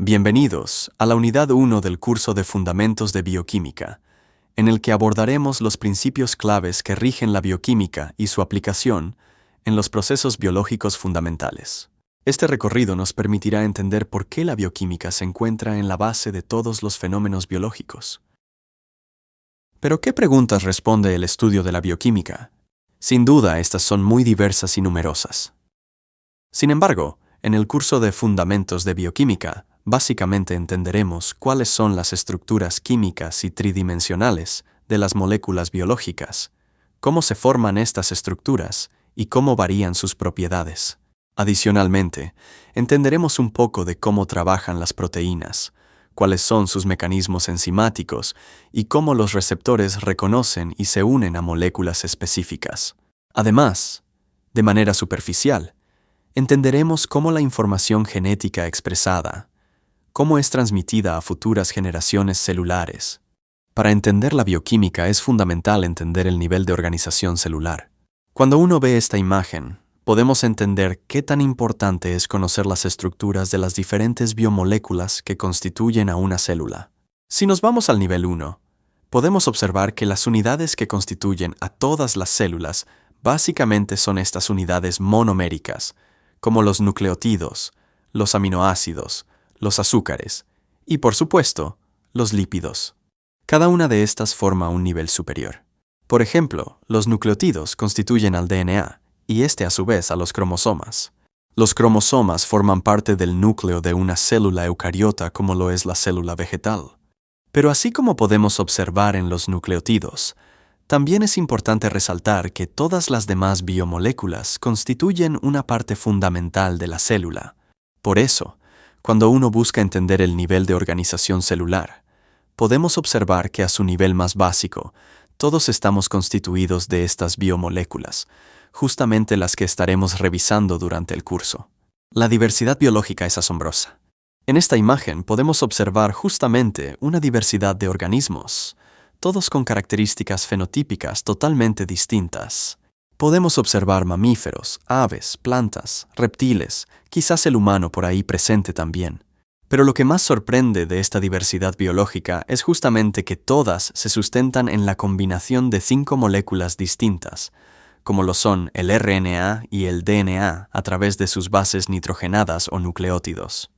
Bienvenidos a la unidad 1 del curso de Fundamentos de Bioquímica, en el que abordaremos los principios claves que rigen la bioquímica y su aplicación en los procesos biológicos fundamentales. Este recorrido nos permitirá entender por qué la bioquímica se encuentra en la base de todos los fenómenos biológicos. ¿Pero qué preguntas responde el estudio de la bioquímica? Sin duda, estas son muy diversas y numerosas. Sin embargo, en el curso de Fundamentos de Bioquímica, básicamente entenderemos cuáles son las estructuras químicas y tridimensionales de las moléculas biológicas, cómo se forman estas estructuras y cómo varían sus propiedades. Adicionalmente, entenderemos un poco de cómo trabajan las proteínas, cuáles son sus mecanismos enzimáticos y cómo los receptores reconocen y se unen a moléculas específicas. Además, de manera superficial, entenderemos cómo la información genética expresada, cómo es transmitida a futuras generaciones celulares. Para entender la bioquímica es fundamental entender el nivel de organización celular. Cuando uno ve esta imagen, podemos entender qué tan importante es conocer las estructuras de las diferentes biomoléculas que constituyen a una célula. Si nos vamos al nivel 1, podemos observar que las unidades que constituyen a todas las células básicamente son estas unidades monoméricas, como los nucleótidos, los aminoácidos, los azúcares y, por supuesto, los lípidos. Cada una de estas forma un nivel superior. Por ejemplo, los nucleótidos constituyen al DNA y a su vez a los cromosomas. Los cromosomas forman parte del núcleo de una célula eucariota como lo es la célula vegetal. Pero así como podemos observar en los nucleótidos, también es importante resaltar que todas las demás biomoléculas constituyen una parte fundamental de la célula. Por eso, cuando uno busca entender el nivel de organización celular, podemos observar que a su nivel más básico, todos estamos constituidos de estas biomoléculas, justamente las que estaremos revisando durante el curso. La diversidad biológica es asombrosa. En esta imagen podemos observar justamente una diversidad de organismos, todos con características fenotípicas totalmente distintas. Podemos observar mamíferos, aves, plantas, reptiles, quizás el humano por ahí presente también. Pero lo que más sorprende de esta diversidad biológica es justamente que todas se sustentan en la combinación de 5 moléculas distintas, como lo son el RNA y el DNA a través de sus bases nitrogenadas o nucleótidos.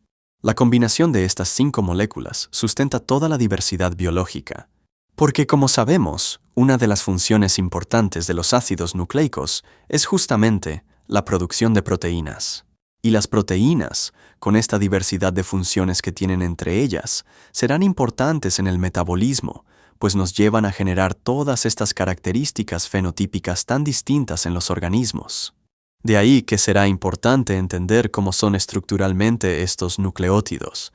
La combinación de estas 5 moléculas sustenta toda la diversidad biológica. Porque, como sabemos, una de las funciones importantes de los ácidos nucleicos es justamente la producción de proteínas. Y las proteínas, con esta diversidad de funciones que tienen entre ellas, serán importantes en el metabolismo, pues nos llevan a generar todas estas características fenotípicas tan distintas en los organismos. De ahí que será importante entender cómo son estructuralmente estos nucleótidos,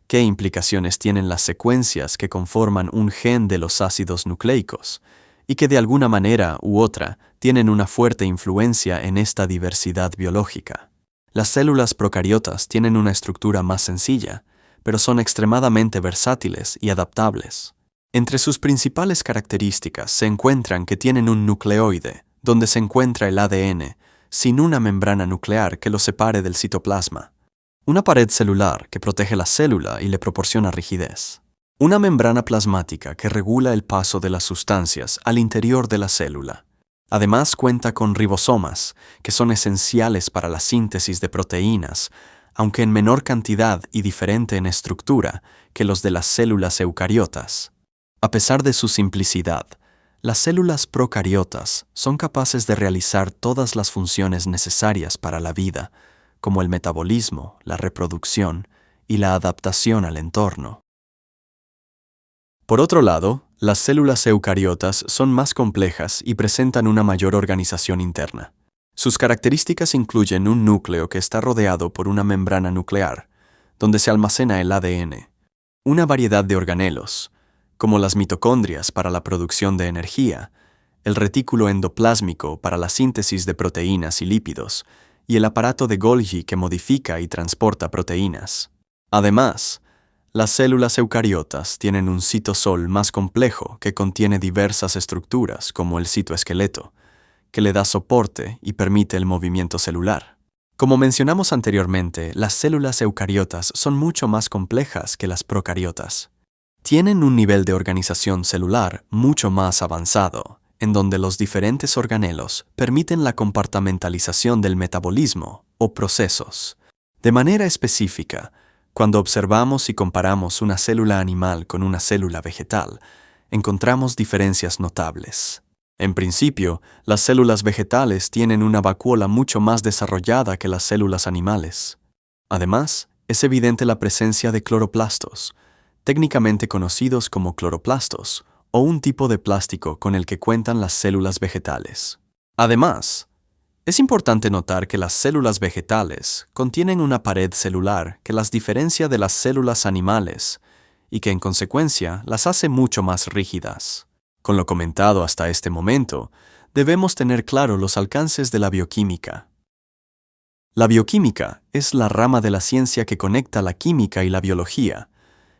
qué implicaciones tienen las secuencias que conforman un gen de los ácidos nucleicos, y que de alguna manera u otra tienen una fuerte influencia en esta diversidad biológica. Las células procariotas tienen una estructura más sencilla, pero son extremadamente versátiles y adaptables. Entre sus principales características se encuentran que tienen un nucleoide, donde se encuentra el ADN, sin una membrana nuclear que lo separe del citoplasma. Una pared celular que protege la célula y le proporciona rigidez. Una membrana plasmática que regula el paso de las sustancias al interior de la célula. Además cuenta con ribosomas, que son esenciales para la síntesis de proteínas, aunque en menor cantidad y diferente en estructura que los de las células eucariotas. A pesar de su simplicidad, las células procariotas son capaces de realizar todas las funciones necesarias para la vida, como el metabolismo, la reproducción y la adaptación al entorno. Por otro lado, las células eucariotas son más complejas y presentan una mayor organización interna. Sus características incluyen un núcleo que está rodeado por una membrana nuclear, donde se almacena el ADN, una variedad de organelos, como las mitocondrias para la producción de energía, el retículo endoplásmico para la síntesis de proteínas y lípidos, y el aparato de Golgi que modifica y transporta proteínas. Además, las células eucariotas tienen un citosol más complejo que contiene diversas estructuras como el citoesqueleto, que le da soporte y permite el movimiento celular. Como mencionamos anteriormente, las células eucariotas son mucho más complejas que las procariotas. Tienen un nivel de organización celular mucho más avanzado, en donde los diferentes organelos permiten la compartimentalización del metabolismo o procesos. De manera específica, cuando observamos y comparamos una célula animal con una célula vegetal, encontramos diferencias notables. En principio, las células vegetales tienen una vacuola mucho más desarrollada que las células animales. Además, es evidente la presencia de cloroplastos, técnicamente conocidos como cloroplastos, o un tipo de plástico con el que cuentan las células vegetales. Además, es importante notar que las células vegetales contienen una pared celular que las diferencia de las células animales y que en consecuencia las hace mucho más rígidas. Con lo comentado hasta este momento, debemos tener claro los alcances de la bioquímica. La bioquímica es la rama de la ciencia que conecta la química y la biología,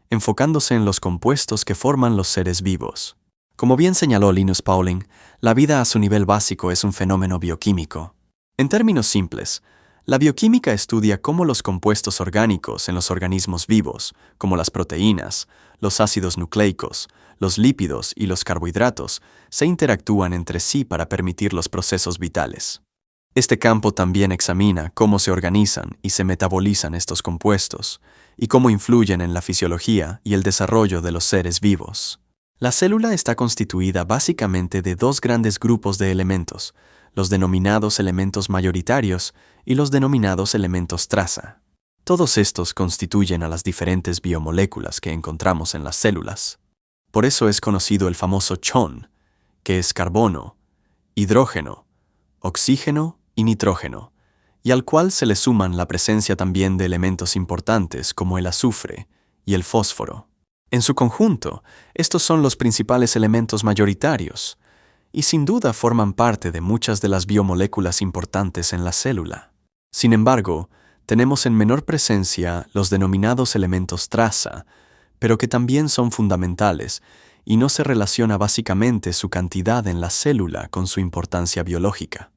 enfocándose en los compuestos que forman los seres vivos. Como bien señaló Linus Pauling, la vida a su nivel básico es un fenómeno bioquímico. En términos simples, la bioquímica estudia cómo los compuestos orgánicos en los organismos vivos, como las proteínas, los ácidos nucleicos, los lípidos y los carbohidratos, se interactúan entre sí para permitir los procesos vitales. Este campo también examina cómo se organizan y se metabolizan estos compuestos, y cómo influyen en la fisiología y el desarrollo de los seres vivos. La célula está constituida básicamente de dos grandes grupos de elementos, los denominados elementos mayoritarios y los denominados elementos traza. Todos estos constituyen a las diferentes biomoléculas que encontramos en las células. Por eso es conocido el famoso CHON, que es carbono, hidrógeno, oxígeno y nitrógeno, y al cual se le suman la presencia también de elementos importantes como el azufre y el fósforo. En su conjunto, estos son los principales elementos mayoritarios, y sin duda forman parte de muchas de las biomoléculas importantes en la célula. Sin embargo, tenemos en menor presencia los denominados elementos traza, pero que también son fundamentales, y no se relaciona básicamente su cantidad en la célula con su importancia biológica.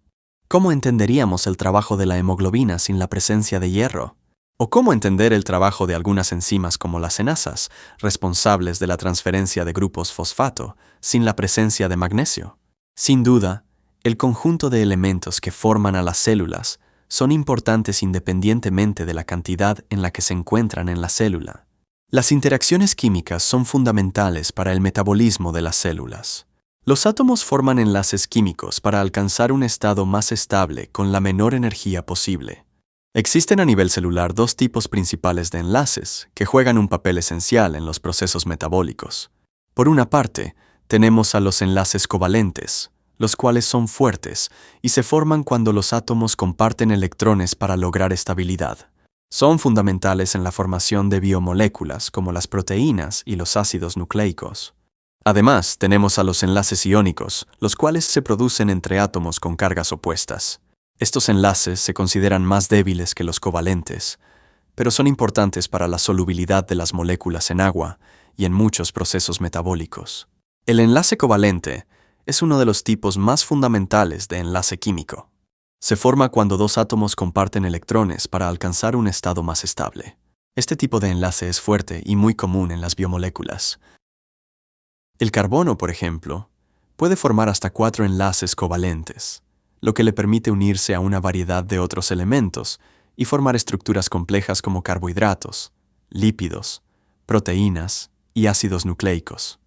¿Cómo entenderíamos el trabajo de la hemoglobina sin la presencia de hierro? ¿O cómo entender el trabajo de algunas enzimas como las enasas, responsables de la transferencia de grupos fosfato, sin la presencia de magnesio? Sin duda, el conjunto de elementos que forman a las células son importantes independientemente de la cantidad en la que se encuentran en la célula. Las interacciones químicas son fundamentales para el metabolismo de las células. Los átomos forman enlaces químicos para alcanzar un estado más estable con la menor energía posible. Existen a nivel celular dos tipos principales de enlaces que juegan un papel esencial en los procesos metabólicos. Por una parte, tenemos a los enlaces covalentes, los cuales son fuertes y se forman cuando los átomos comparten electrones para lograr estabilidad. Son fundamentales en la formación de biomoléculas como las proteínas y los ácidos nucleicos. Además, tenemos a los enlaces iónicos, los cuales se producen entre átomos con cargas opuestas. Estos enlaces se consideran más débiles que los covalentes, pero son importantes para la solubilidad de las moléculas en agua y en muchos procesos metabólicos. El enlace covalente es uno de los tipos más fundamentales de enlace químico. Se forma cuando dos átomos comparten electrones para alcanzar un estado más estable. Este tipo de enlace es fuerte y muy común en las biomoléculas. El carbono, por ejemplo, puede formar hasta 4 enlaces covalentes, lo que le permite unirse a una variedad de otros elementos y formar estructuras complejas como carbohidratos, lípidos, proteínas y ácidos nucleicos.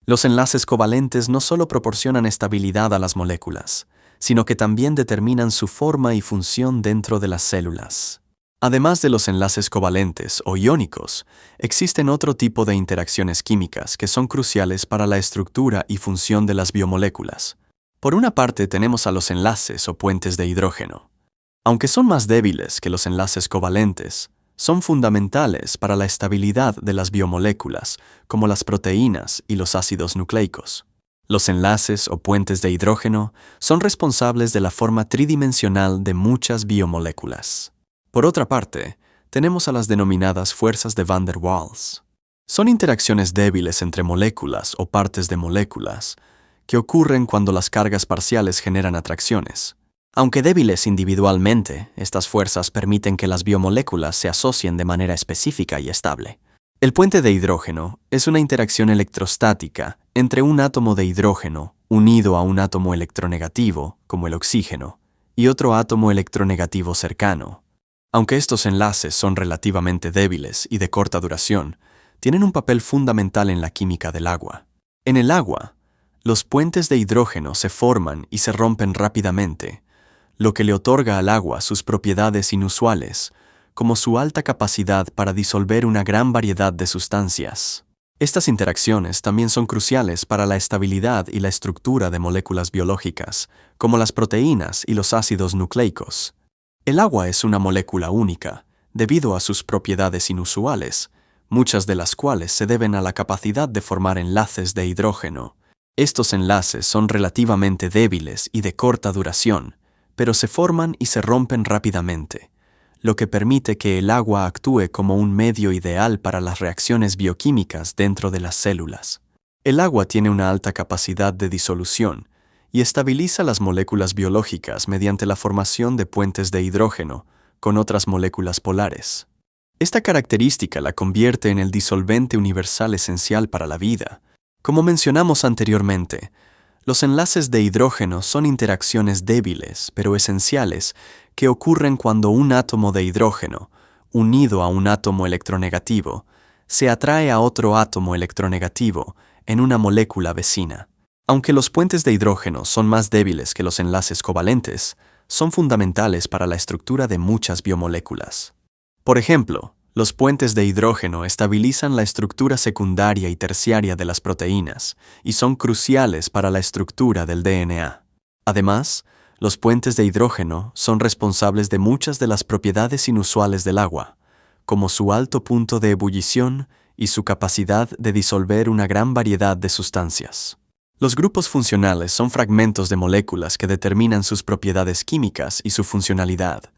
Los enlaces covalentes no solo proporcionan estabilidad a las moléculas, sino que también determinan su forma y función dentro de las células. Además de los enlaces covalentes o iónicos, existen otro tipo de interacciones químicas que son cruciales para la estructura y función de las biomoléculas. Por una parte tenemos a los enlaces o puentes de hidrógeno. Aunque son más débiles que los enlaces covalentes, son fundamentales para la estabilidad de las biomoléculas, como las proteínas y los ácidos nucleicos. Los enlaces o puentes de hidrógeno son responsables de la forma tridimensional de muchas biomoléculas. Por otra parte, tenemos a las denominadas fuerzas de Van der Waals. Son interacciones débiles entre moléculas o partes de moléculas que ocurren cuando las cargas parciales generan atracciones. Aunque débiles individualmente, estas fuerzas permiten que las biomoléculas se asocien de manera específica y estable. El puente de hidrógeno es una interacción electrostática entre un átomo de hidrógeno unido a un átomo electronegativo, como el oxígeno, y otro átomo electronegativo cercano. Aunque estos enlaces son relativamente débiles y de corta duración, tienen un papel fundamental en la química del agua. En el agua, los puentes de hidrógeno se forman y se rompen rápidamente, lo que le otorga al agua sus propiedades inusuales, como su alta capacidad para disolver una gran variedad de sustancias. Estas interacciones también son cruciales para la estabilidad y la estructura de moléculas biológicas, como las proteínas y los ácidos nucleicos. El agua es una molécula única, debido a sus propiedades inusuales, muchas de las cuales se deben a la capacidad de formar enlaces de hidrógeno. Estos enlaces son relativamente débiles y de corta duración, pero se forman y se rompen rápidamente, lo que permite que el agua actúe como un medio ideal para las reacciones bioquímicas dentro de las células. El agua tiene una alta capacidad de disolución y estabiliza las moléculas biológicas mediante la formación de puentes de hidrógeno con otras moléculas polares. Esta característica la convierte en el disolvente universal esencial para la vida. Como mencionamos anteriormente, los enlaces de hidrógeno son interacciones débiles, pero esenciales, que ocurren cuando un átomo de hidrógeno, unido a un átomo electronegativo, se atrae a otro átomo electronegativo en una molécula vecina. Aunque los puentes de hidrógeno son más débiles que los enlaces covalentes, son fundamentales para la estructura de muchas biomoléculas. Por ejemplo, los puentes de hidrógeno estabilizan la estructura secundaria y terciaria de las proteínas y son cruciales para la estructura del DNA. Además, los puentes de hidrógeno son responsables de muchas de las propiedades inusuales del agua, como su alto punto de ebullición y su capacidad de disolver una gran variedad de sustancias. Los grupos funcionales son fragmentos de moléculas que determinan sus propiedades químicas y su funcionalidad.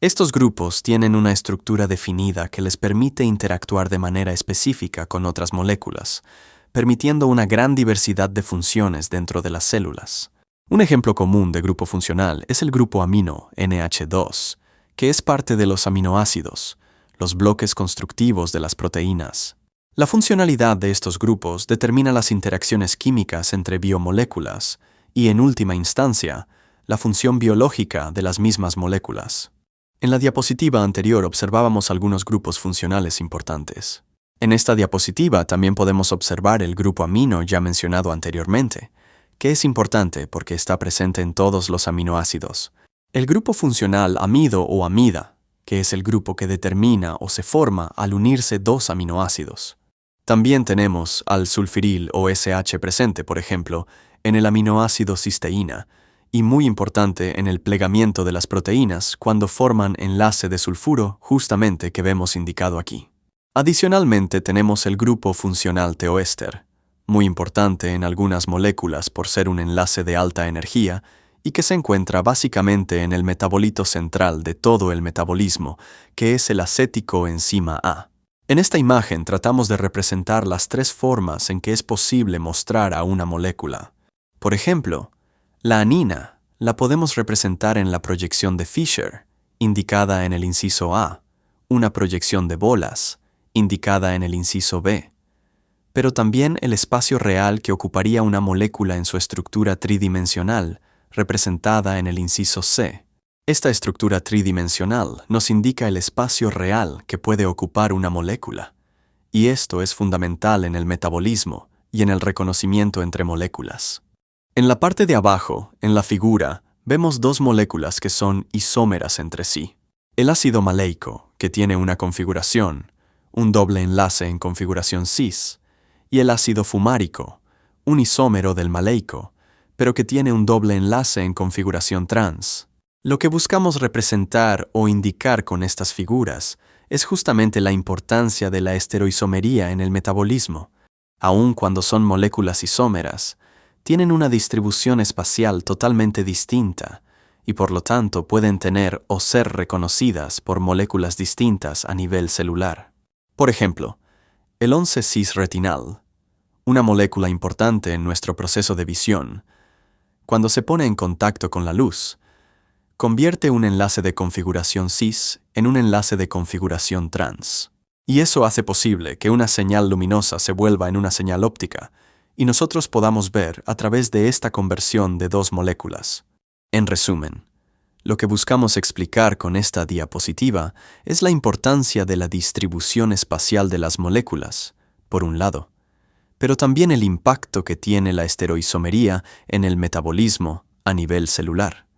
Estos grupos tienen una estructura definida que les permite interactuar de manera específica con otras moléculas, permitiendo una gran diversidad de funciones dentro de las células. Un ejemplo común de grupo funcional es el grupo amino, NH2, que es parte de los aminoácidos, los bloques constructivos de las proteínas. La funcionalidad de estos grupos determina las interacciones químicas entre biomoléculas y, en última instancia, la función biológica de las mismas moléculas. En la diapositiva anterior observábamos algunos grupos funcionales importantes. En esta diapositiva también podemos observar el grupo amino ya mencionado anteriormente, que es importante porque está presente en todos los aminoácidos. El grupo funcional amido o amida, que es el grupo que determina o se forma al unirse dos aminoácidos. También tenemos al sulfiril o SH presente, por ejemplo, en el aminoácido cisteína, y muy importante en el plegamiento de las proteínas cuando forman enlace de sulfuro justamente que vemos indicado aquí. Adicionalmente tenemos el grupo funcional teoéster, muy importante en algunas moléculas por ser un enlace de alta energía y que se encuentra básicamente en el metabolito central de todo el metabolismo, que es el acético enzima A. En esta imagen tratamos de representar las tres formas en que es posible mostrar a una molécula. Por ejemplo, la anina la podemos representar en la proyección de Fischer, indicada en el inciso A, una proyección de bolas, indicada en el inciso B, pero también el espacio real que ocuparía una molécula en su estructura tridimensional, representada en el inciso C. Esta estructura tridimensional nos indica el espacio real que puede ocupar una molécula, y esto es fundamental en el metabolismo y en el reconocimiento entre moléculas. En la parte de abajo, en la figura, vemos dos moléculas que son isómeras entre sí. El ácido maleico, que tiene una configuración, un doble enlace en configuración cis, y el ácido fumárico, un isómero del maleico, pero que tiene un doble enlace en configuración trans. Lo que buscamos representar o indicar con estas figuras es justamente la importancia de la estereoisomería en el metabolismo. Aun cuando son moléculas isómeras, tienen una distribución espacial totalmente distinta y por lo tanto pueden tener o ser reconocidas por moléculas distintas a nivel celular. Por ejemplo, el 11-cis-retinal, una molécula importante en nuestro proceso de visión, cuando se pone en contacto con la luz, convierte un enlace de configuración cis en un enlace de configuración trans. Y eso hace posible que una señal luminosa se vuelva en una señal óptica, y nosotros podamos ver a través de esta conversión de dos moléculas. En resumen, lo que buscamos explicar con esta diapositiva es la importancia de la distribución espacial de las moléculas, por un lado, pero también el impacto que tiene la estereoisomería en el metabolismo a nivel celular.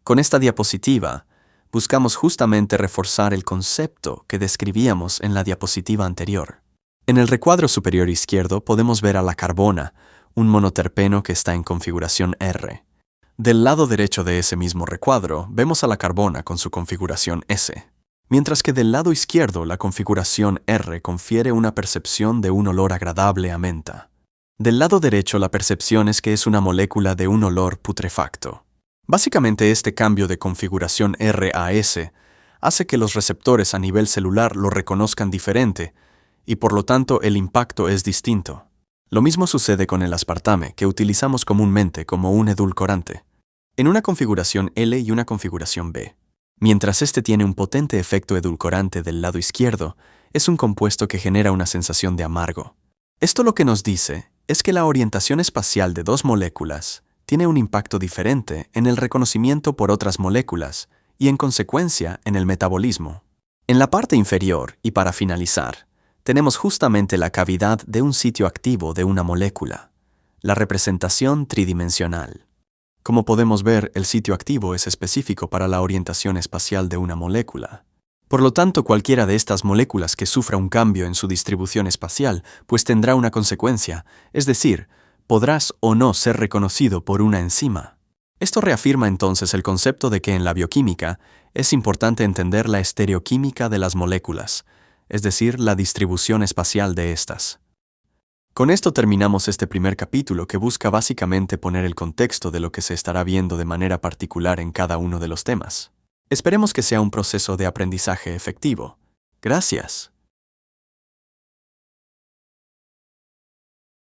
Con esta diapositiva, buscamos justamente reforzar el concepto que describíamos en la diapositiva anterior. En el recuadro superior izquierdo podemos ver a la carbona, un monoterpeno que está en configuración R. Del lado derecho de ese mismo recuadro vemos a la carbona con su configuración S, mientras que del lado izquierdo la configuración R confiere una percepción de un olor agradable a menta. Del lado derecho la percepción es que es una molécula de un olor putrefacto. Básicamente este cambio de configuración R a S hace que los receptores a nivel celular lo reconozcan diferente y por lo tanto el impacto es distinto. Lo mismo sucede con el aspartame, que utilizamos comúnmente como un edulcorante, en una configuración L y una configuración B. Mientras este tiene un potente efecto edulcorante del lado izquierdo, es un compuesto que genera una sensación de amargo. Esto lo que nos dice es que la orientación espacial de dos moléculas tiene un impacto diferente en el reconocimiento por otras moléculas y, en consecuencia, en el metabolismo. En la parte inferior, y para finalizar, tenemos justamente la cavidad de un sitio activo de una molécula, la representación tridimensional. Como podemos ver, el sitio activo es específico para la orientación espacial de una molécula. Por lo tanto, cualquiera de estas moléculas que sufra un cambio en su distribución espacial, pues tendrá una consecuencia, es decir, podrás o no ser reconocido por una enzima. Esto reafirma entonces el concepto de que en la bioquímica es importante entender la estereoquímica de las moléculas, es decir, la distribución espacial de estas. Con esto terminamos este primer capítulo que busca básicamente poner el contexto de lo que se estará viendo de manera particular en cada uno de los temas. Esperemos que sea un proceso de aprendizaje efectivo. Gracias.